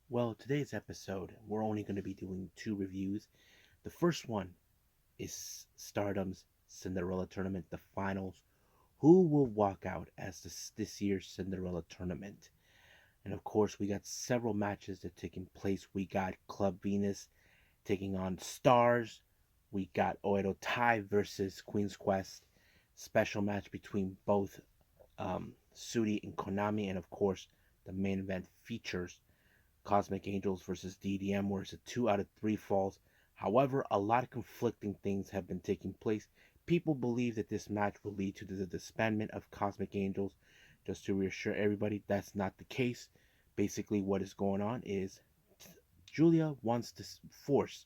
Well, today's episode, we're only going to be doing two reviews. The first one is Stardom's Cinderella Tournament, the finals. Who will walk out as this year's Cinderella Tournament? And of course, we got several matches that are taking place. We got Club Venus taking on Stars. We got Oedo Tai versus Queen's Quest. Special match between both Sudi and Konami. And of course, the main event features Cosmic Angels versus DDM, where it's a 2 out of 3 falls. However, a lot of conflicting things have been taking place. People believe that this match will lead to the disbandment of Cosmic Angels. Just to reassure everybody, that's not the case. Basically, what is going on is Julia wants to force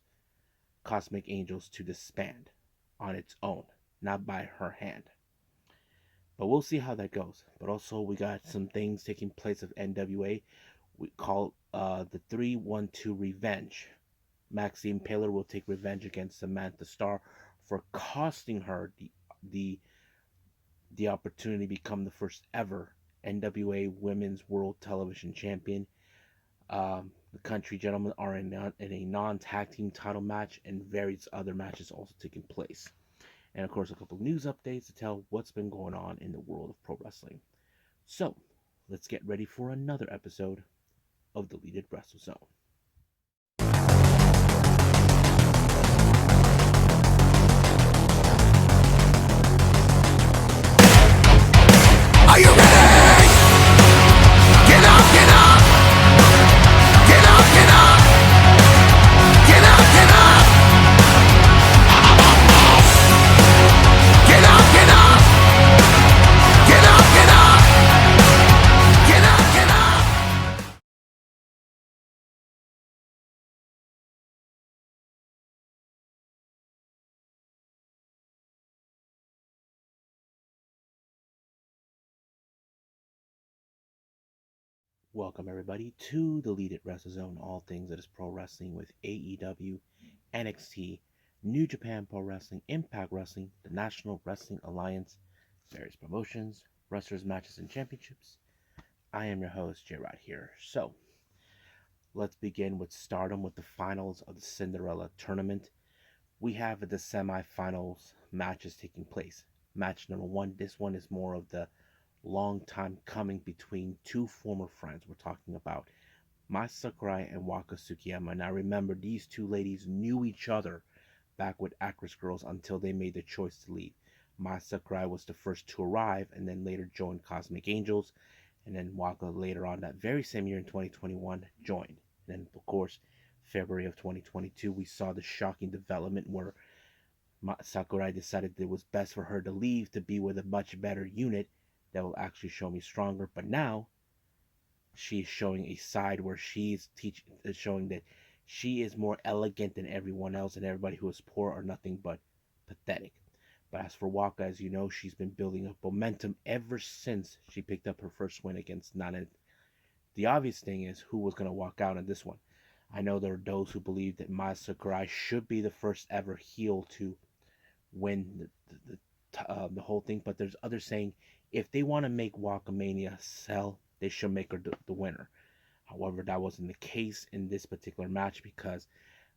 Cosmic Angels to disband on its own, not by her hand. But we'll see how that goes. But also, we got some things taking place of NWA. We call the 3-1-2 Revenge. Max the Impaler will take revenge against Samantha Starr for costing her the the opportunity to become the first ever NWA Women's World Television Champion. The country gentlemen are in a non-tag team title match, and various other matches also taking place. And of course, a couple of news updates to tell what's been going on in the world of pro wrestling. So, let's get ready for another episode of Deleted Wrestle Zone. Are you ready? Get up, get up! Get up, get up! Get up, get up! Get up, get up! Get up, get up! Get up, get up! Welcome everybody to the Deleted Wrestle Zone, all things that is pro wrestling with AEW, NXT, New Japan Pro Wrestling, Impact Wrestling, the National Wrestling Alliance, various promotions, wrestlers, matches, and championships. I am your host, J Rod here. So, let's begin with Stardom with the finals of the Cinderella Tournament. We have the semifinals matches taking place. Match number one, this one is more of the long time coming between two former friends. We're talking about Mai Sakurai and Waka Tsukiyama. Now remember, these two ladies knew each other back with Actress Girls until they made the choice to leave. Mai Sakurai was the first to arrive and then later joined Cosmic Angels. And then Waka later on that very same year in 2021 joined. And then, of course, February of 2022, we saw the shocking development where Sakurai decided that it was best for her to leave to be with a much better unit that will actually show me stronger. But now she's showing a side where showing that she is more elegant than everyone else, and everybody who is poor are nothing but pathetic. But as for Waka, as you know, she's been building up momentum ever since she picked up her first win against Nana. The obvious thing is who was going to walk out in this one. I know there are those who believe that Mai Sakurai should be the first ever heel to win the whole thing, but there's others saying if they want to make Wakamania sell, they should make her the winner. However, that wasn't the case in this particular match because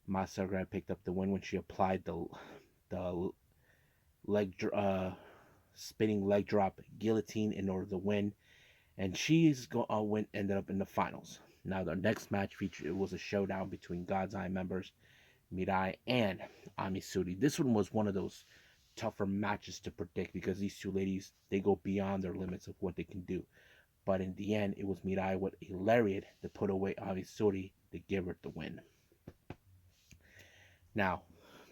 Masagra picked up the win when she applied the spinning leg drop guillotine in order to win, and ended up in the finals. Now the next match featured it was a showdown between God's Eye members Mirai and Amisuri. This one was one of those tougher matches to predict because these two ladies they go beyond their limits of what they can do. But in the end, it was Mirai with a lariat to put away Amisuri to give her the win. Now,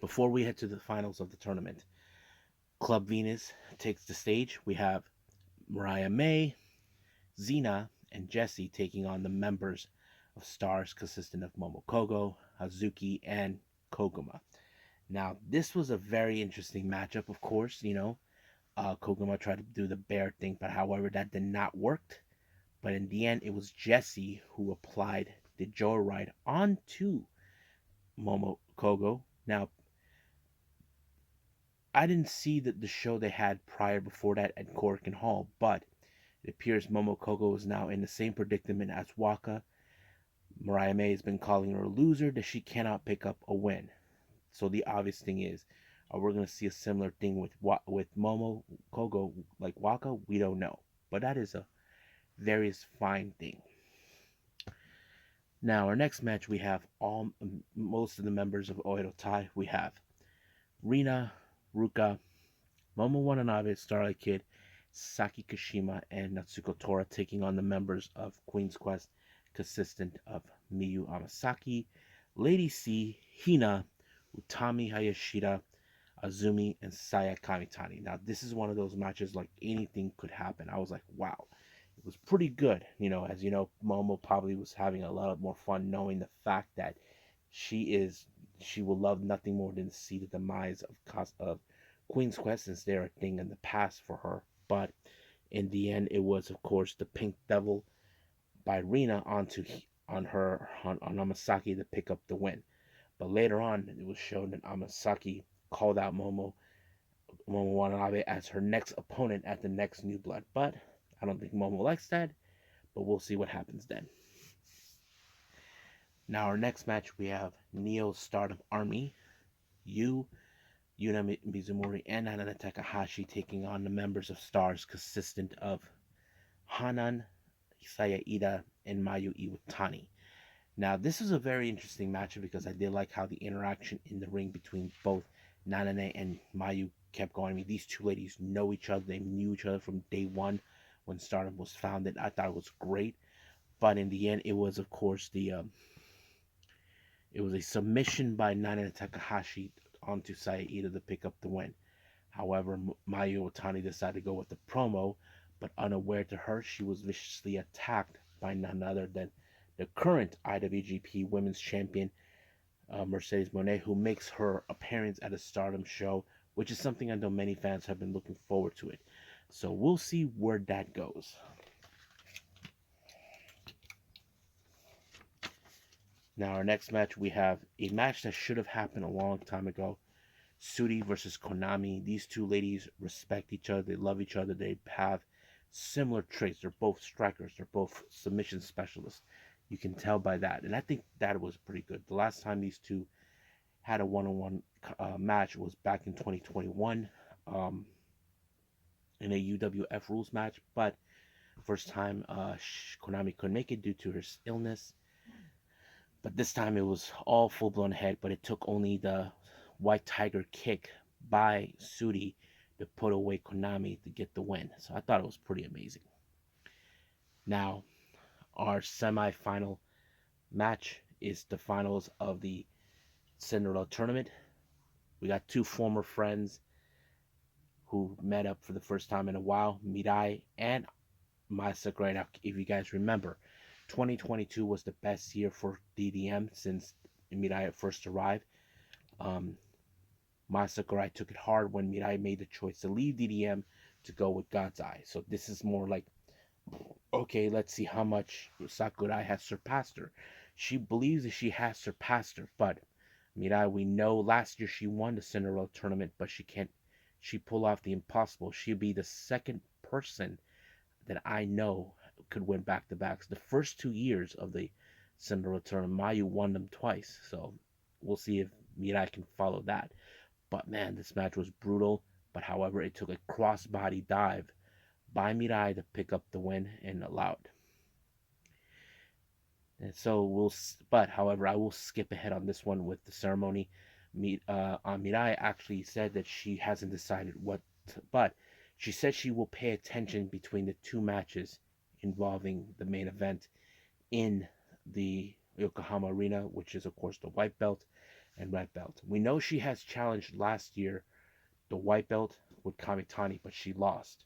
before we head to the finals of the tournament, Club Venus takes the stage. We have Mariah May, Xena, and Jessie taking on the members of Stars consisting of Momokogo, Hazuki, and Koguma. Now, this was a very interesting matchup, of course. Koguma tried to do the bear thing, but however, that did not work. But in the end, it was Jesse who applied the joyride onto Momokogo. Now, I didn't see the show they had prior before that at Korakuen Hall, but it appears Momokogo is now in the same predicament as Waka. Mariah May has been calling her a loser that she cannot pick up a win. So the obvious thing is, we're gonna see a similar thing with Momo Kogo like Waka. We don't know, but that is a very fine thing. Now our next match we have most of the members of Oedo Tai. We have Rina, Ruka, Momo Watanabe, Starlight Kid, Saki Kashima, and Natsuko Tora taking on the members of Queen's Quest, consistent of Miyu Amasaki, Lady C, Hina, Utami Hayashida, Azumi, and Saya Kamitani. Now, this is one of those matches like anything could happen. I was like, wow, it was pretty good. As you know, Momo probably was having a lot more fun knowing the fact that she will love nothing more than to see the demise of Queen's Quest, since they're a thing in the past for her. But in the end, it was of course the Pink Devil by Rina on Amasaki to pick up the win. But later on, it was shown that Amasaki called out Momo Watanabe as her next opponent at the next New Blood. But I don't think Momo likes that, but we'll see what happens then. Now, our next match, we have Neo Stardom Army, Yuna Mizumori, and Hanana Takahashi taking on the members of Stars, consistent of Hanan, Hisaya Ida, and Mayu Iwatani. Now, this is a very interesting matchup because I did like how the interaction in the ring between both Nanane and Mayu kept going. I mean, these two ladies know each other. They knew each other from day one when Stardom was founded. I thought it was great. But in the end, it was, of course, it was a submission by Nanane Takahashi onto Saida to pick up the win. However, Mayu Iwatani decided to go with the promo, but unaware to her, she was viciously attacked by none other than the current IWGP Women's Champion, Mercedes Moné, who makes her appearance at a Stardom show, which is something I know many fans have been looking forward to it. So we'll see where that goes. Now, our next match, we have a match that should have happened a long time ago. Sudi versus Konami. These two ladies respect each other. They love each other. They have similar traits. They're both strikers. They're both submission specialists. You can tell by that. And I think that was pretty good. The last time these two had a one-on-one match was back in 2021 in a UWF rules match. But first time Konami couldn't make it due to her illness. But this time it was all full-blown head. But it took only the White Tiger kick by Sudi to put away Konami to get the win. So I thought it was pretty amazing. Now, our semi-final match is the finals of the Cinderella Tournament. We got two former friends who met up for the first time in a while, Mirai and Mai Sakurai. Now, if you guys remember, 2022 was the best year for DDM since Mirai first arrived. Mai Sakurai took it hard when Mirai made the choice to leave DDM to go with God's Eye. So this is more like, okay, let's see how much Sakurai has surpassed her. She believes that she has surpassed her, but Mirai, we know last year she won the Cinderella Tournament, but she pulled off the impossible. She'll be the second person that I know could win back-to-backs. The first 2 years of the Cinderella Tournament, Mayu won them twice, so we'll see if Mirai can follow that. But man, this match was brutal. But however, it took a crossbody dive by Mirai to pick up the win and allow it. And so but however, I will skip ahead on this one with the ceremony. Mirai actually said that she hasn't decided but she said she will pay attention between the two matches involving the main event in the Yokohama Arena, which is of course the white belt and red belt. We know she has challenged last year the white belt with Kamitani, but she lost.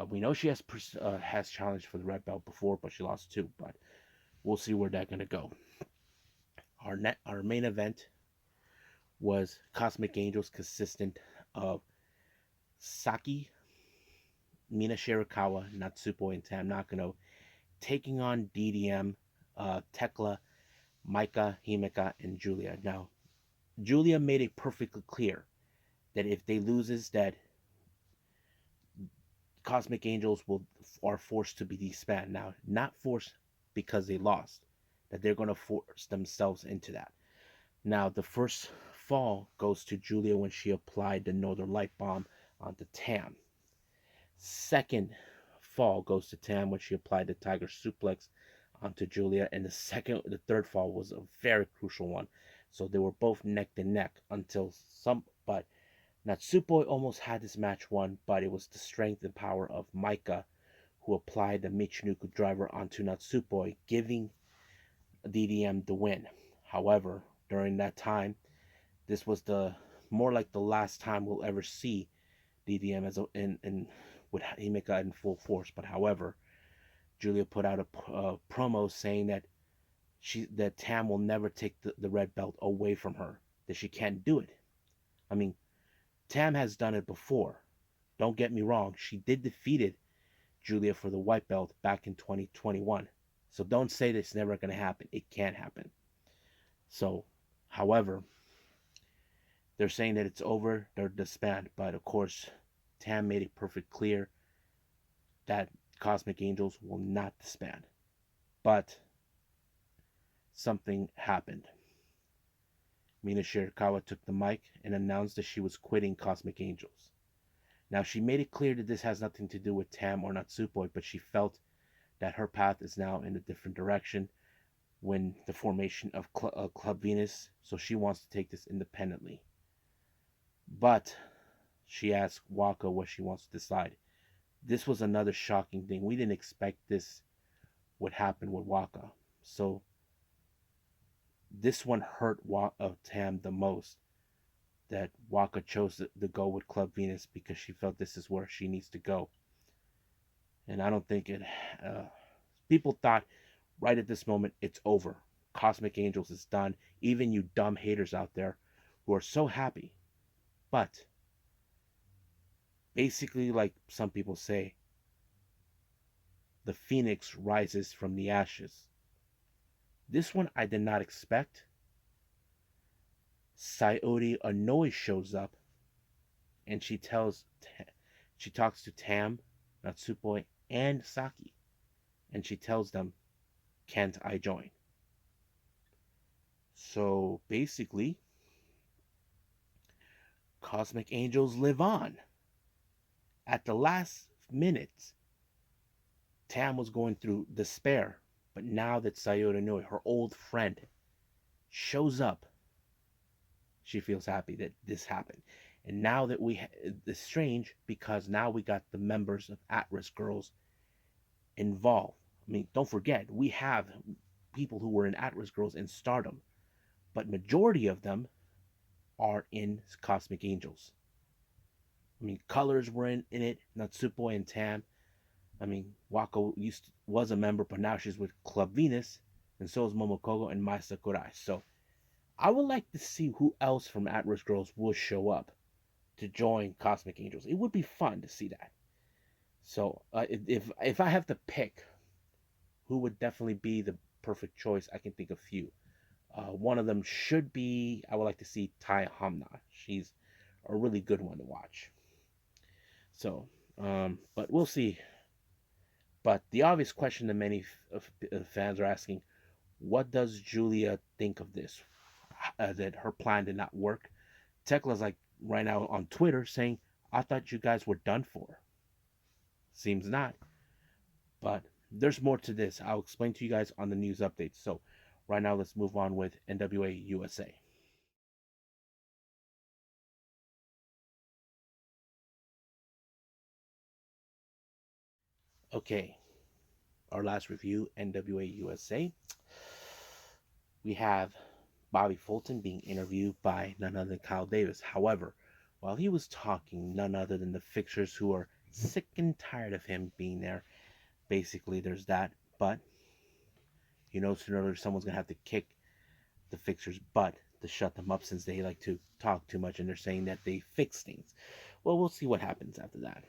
We know she has challenged for the red belt before, but she lost too. But we'll see where that's gonna go. Our main event was Cosmic Angels, consistent of Saki, Mina Shirakawa, Natsupo, and Tam Nakano, taking on DDM, Tekla, Maika, Himeka, and Julia. Now, Julia made it perfectly clear that if they loses, that Cosmic Angels are forced to be disbanded. Now, not forced because they lost. that they're going to force themselves into that. Now, the first fall goes to Julia when she applied the Northern Light Bomb onto Tam. Second fall goes to Tam when she applied the Tiger Suplex onto Julia, and the third fall was a very crucial one. So they were both neck to neck but Natsupoi almost had this match won, but it was the strength and power of Maika who applied the Michinoku driver onto Natsupoi, giving DDM the win. However, during that time, this was the more like the last time we'll ever see DDM in with Himeka in full force. But however, Julia put out a promo saying that Tam will never take the red belt away from her, that she can't do it. I mean, Tam has done it before. Don't get me wrong, she did defeated Julia for the white belt back in 2021. So don't say that it's never going to happen. It can happen. So, however, they're saying that it's over, they're disbanded, but of course, Tam made it perfect clear that Cosmic Angels will not disband. But something happened. Mina Shirakawa took the mic and announced that she was quitting Cosmic Angels. Now, she made it clear that this has nothing to do with Tam or Natsupoi, but she felt that her path is now in a different direction when the formation of Club Venus, so she wants to take this independently. But she asked Waka what she wants to decide. This was another shocking thing. We didn't expect this would happen with Waka. So this one hurt Tam the most, that Waka chose to go with Club Venus because she felt this is where she needs to go. And I don't think it... people thought right at this moment, it's over. Cosmic Angels is done. Even you dumb haters out there who are so happy. But basically, like some people say, the phoenix rises from the ashes. This one I did not expect. Sayori Anoa'i shows up, and she talks to Tam, Natsupoi, and Saki, and she tells them, "Can't I join?" So basically, Cosmic Angels live on. At the last minute, Tam was going through despair, but now that Sayori Anoa'i, her old friend, shows up, she feels happy that this happened. And now that it's strange because now we got the members of At-Risk Girls involved. I mean, don't forget, we have people who were in At-Risk Girls in Stardom, but majority of them are in Cosmic Angels. I mean, Colors were in it, Natsupoi and Tam. I mean, Wako was a member, but now she's with Club Venus, and so is Momokoko and Mai Sakurai. So I would like to see who else from At-Risk Girls will show up to join Cosmic Angels. It would be fun to see that. So if I have to pick who would definitely be the perfect choice, I can think of few. One of them should be, I would like to see Tai Hamna. She's a really good one to watch. So, but we'll see. But the obvious question that many fans are asking, what does Julia think of this? That her plan did not work. Tekla's like right now on Twitter saying, "I thought you guys were done for." Seems not. But there's more to this. I'll explain to you guys on the news updates. So right now, let's move on with NWA USA. Okay, our last review, NWA USA. We have Bobby Fulton being interviewed by none other than Kyle Davis. However, while he was talking, none other than the fixers who are sick and tired of him being there. Basically, there's that. But, sooner or later someone's going to have to kick the fixers' butt to shut them up since they like to talk too much and they're saying that they fix things. Well, we'll see what happens after that.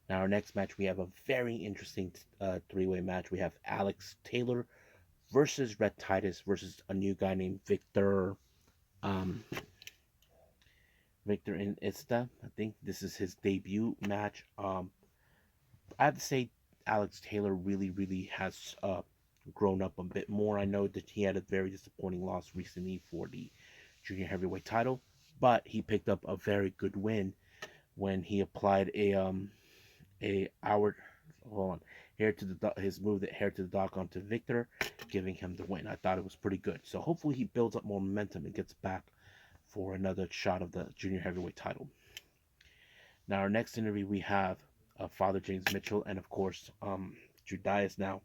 Now, our next match, we have a very interesting three-way match. We have Alex Taylor versus Red Titus versus a new guy named Victor Inista. I think this is his debut match. I have to say, Alex Taylor really, really has grown up a bit more. I know that he had a very disappointing loss recently for the junior heavyweight title, but he picked up a very good win when he applied a hour hold on hair to the his move that hair to the dock onto Victor, giving him the win. I thought it was pretty good. So hopefully he builds up more momentum and gets back for another shot of the junior heavyweight title. Now our next interview we have Father James Mitchell and of course Judias. Now,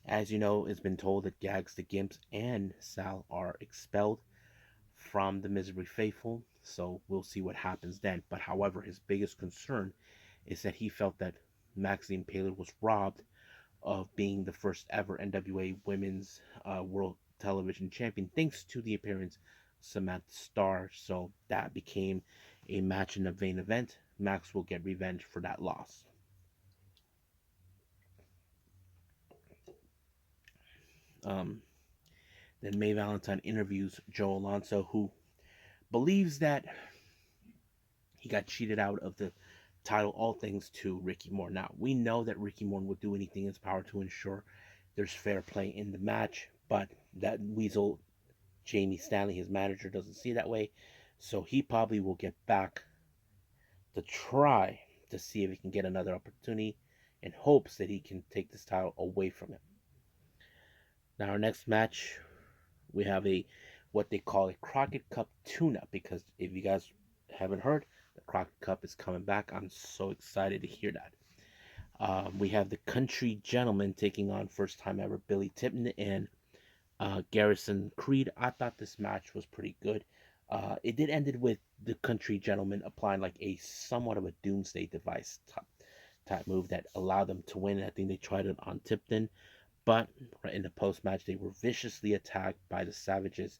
as you know, it's been told that Gags the Gimps and Sal are expelled from the Misery Faithful, so we'll see what happens then. But however, his biggest concern is that he felt that Max the Impaler was robbed of being the first ever NWA Women's World Television Champion thanks to the appearance of Samantha Starr. So that became a match in the main event. Max will get revenge for that loss. Um, then May Valentine interviews Joe Alonso, who believes that he got cheated out of the title, all things to Ricky Morton. Now, we know that Ricky Morton would do anything in his power to ensure there's fair play in the match, but that weasel, Jamie Stanley, his manager, doesn't see it that way, so he probably will get back to try to see if he can get another opportunity in hopes that he can take this title away from him. Now, our next match, we have a what they call a Crockett Cup tune-up, because if you guys haven't heard, the Crockett Cup is coming back. I'm so excited to hear that. We have the Country Gentlemen taking on first time ever Billy Tipton and Garrison Creed. I thought this match was pretty good. It did ended with the Country Gentlemen applying like a somewhat of a doomsday device type move that allowed them to win. I think they tried it on Tipton, but in the post match they were viciously attacked by the Savages,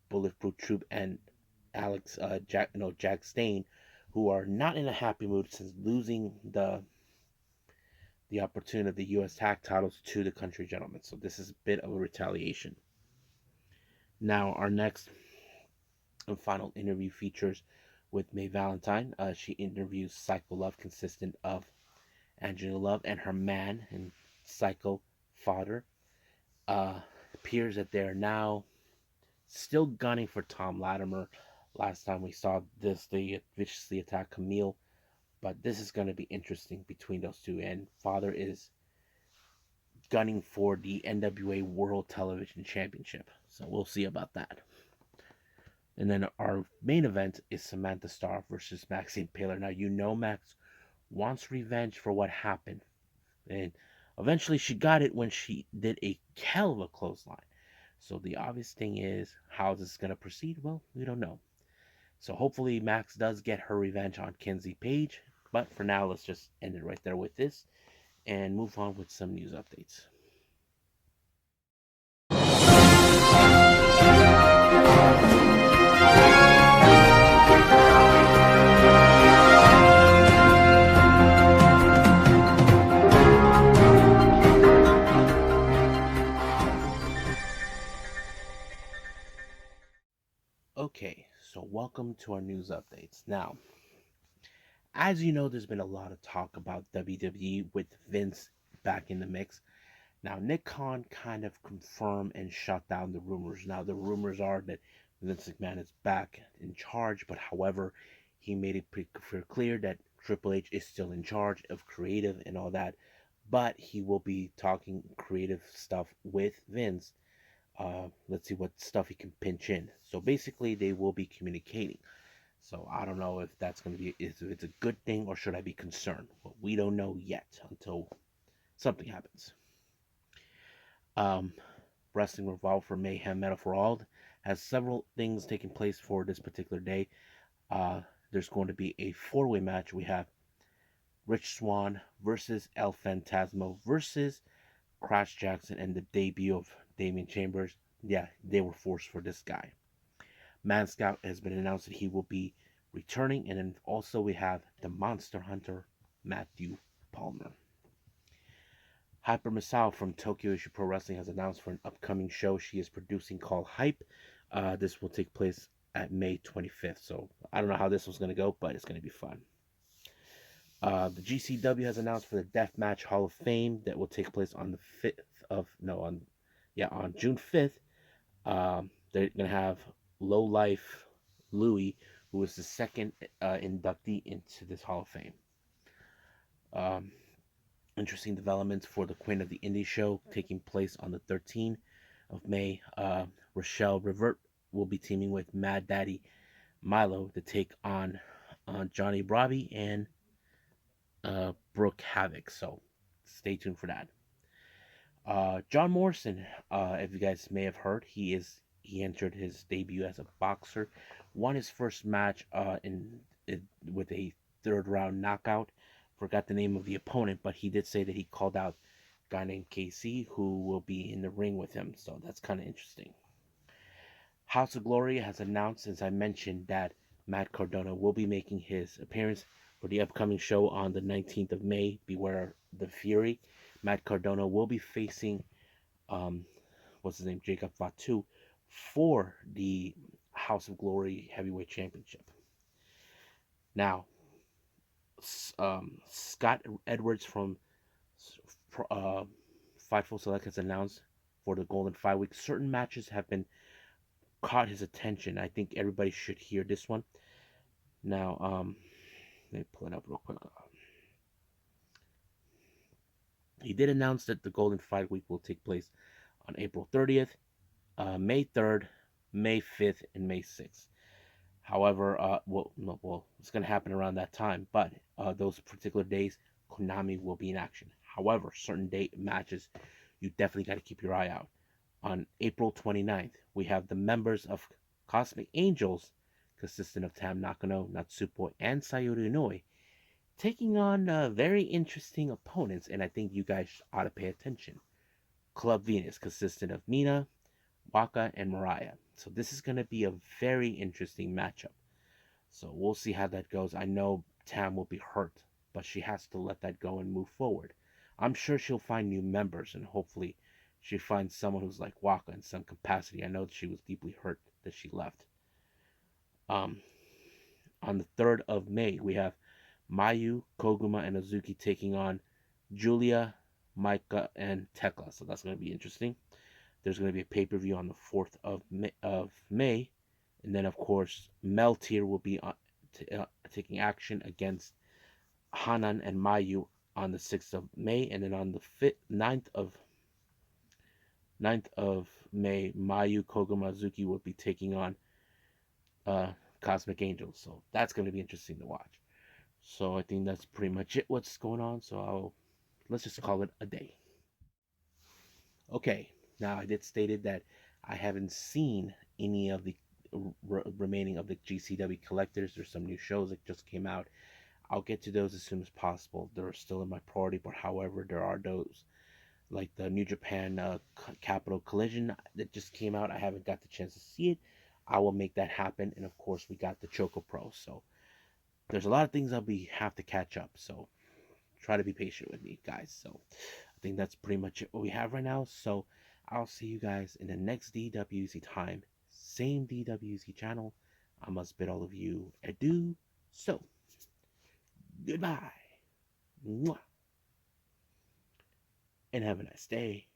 Bulletproof Troop, and Jack Stain, who are not in a happy mood since losing the opportunity of the U.S. tag titles to the Country Gentlemen. So this is a bit of a retaliation. Now our next and final interview features with May Valentine. She interviews Psycho Love, consistent of Angela Love and her man and Psycho father. Appears that they're now still gunning for Tom Latimer. Last time we saw this, they viciously attacked Camille, but this is going to be interesting between those two. And Father is gunning for the NWA World Television Championship, so we'll see about that. And then our main event is Samantha Starr versus Max the Impaler. Now, you know Max wants revenge for what happened, and eventually she got it when she did a hell of a clothesline. So the obvious thing is, how is this going to proceed? Well, we don't know. So hopefully Max does get her revenge on Kenzie Page. But for now, let's just end it right there with this and move on with some news updates. Okay, so welcome to our news updates. Now, as you know, there's been a lot of talk about WWE with Vince back in the mix. Now, Nick Khan kind of confirmed and shut down the rumors. Now, the rumors are that Vince McMahon is back in charge, but however, he made it pretty clear that Triple H is still in charge of creative and all that, but he will be talking creative stuff with Vince. Let's see what stuff he can pinch in. So basically, they will be communicating. So I don't know if that's going to be, if it's a good thing or should I be concerned. Well, we don't know yet until something happens. Wrestling Revolver Mayhem Metal for All has several things taking place for this particular day. There's going to be a four-way match. We have Rich Swann versus El Phantasmo versus Crash Jackson, and the debut of Damian Chambers. Yeah, they were forced for this guy. Man Scout has been announced that he will be returning, and then also we have the Monster Hunter, Matthew Palmer. Hyper Misao from Tokyo Issue Pro Wrestling has announced for an upcoming show she is producing called Hype. This will take place at May 25th, so I don't know how this one's going to go, but it's going to be fun. The GCW has announced for the Deathmatch Hall of Fame that will take place on the on June 5th, they're gonna have Low Life Louie, who is the second inductee into this Hall of Fame. Um, Interesting developments for the Queen of the Indie show taking place on the 13th of May. Rochelle Revert will be teaming with Mad Daddy Milo to take on Johnny Bravo and Brooke Havoc. So stay tuned for that. John Morrison, if you guys may have heard, he entered his debut as a boxer, won his first match with a third round knockout. Forgot the name of the opponent, but he did say that he called out a guy named KC who will be in the ring with him. So that's kind of interesting. House of Glory has announced, as I mentioned, that Matt Cardona will be making his appearance for the upcoming show on the 19th of May. Beware the Fury. Matt Cardona will be facing, um, what's his name, Jacob Fatu, for the House of Glory Heavyweight Championship. Now, Scott Edwards from Fightful Select has announced for the Golden 5 Week certain matches have been caught his attention. I think everybody should hear this one. Now, let me pull it up real quick. He did announce that the Golden 5 Week will take place on April 30th, May 3rd, May 5th, and May 6th. However, it's going to happen around that time, but those particular days, Konami will be in action. However, certain date matches, you definitely got to keep your eye out. On April 29th, we have the members of Cosmic Angels, consisting of Tam Nakano, Natsupo, and Sayuri Inouye, taking on very interesting opponents, and I think you guys ought to pay attention. Club Venus, consisting of Mina, Waka, and Mariah. So this is going to be a very interesting matchup. So we'll see how that goes. I know Tam will be hurt, but she has to let that go and move forward. I'm sure she'll find new members, and hopefully she finds someone who's like Waka in some capacity. I know that she was deeply hurt that she left. On the 3rd of May, we have Mayu, Koguma, and Azuki taking on Julia, Micah, and Tekla. So that's going to be interesting. There's going to be a pay-per-view on the 4th of May. And then, of course, Meltier will be taking action against Hanan and Mayu on the 6th of May. And then on the 9th of May, Mayu, Koguma, Azuki will be taking on Cosmic Angels. So that's going to be interesting to watch. So I think that's pretty much it what's going on. So let's just call it a day. Okay, now I did stated that I haven't seen any of the remaining of the GCW collectors. There's some new shows that just came out. I'll get to those as soon as possible. They're still in my priority, but however, there are those like the New Japan Capital Collision that just came out. I haven't got the chance to see it. I will make that happen, and of course, we got the Choco Pro. So there's a lot of things have to catch up. So try to be patient with me, guys. So I think that's pretty much what we have right now. So I'll see you guys in the next DWC time. Same DWC channel. I must bid all of you adieu. So, goodbye. Mwah. And have a nice day.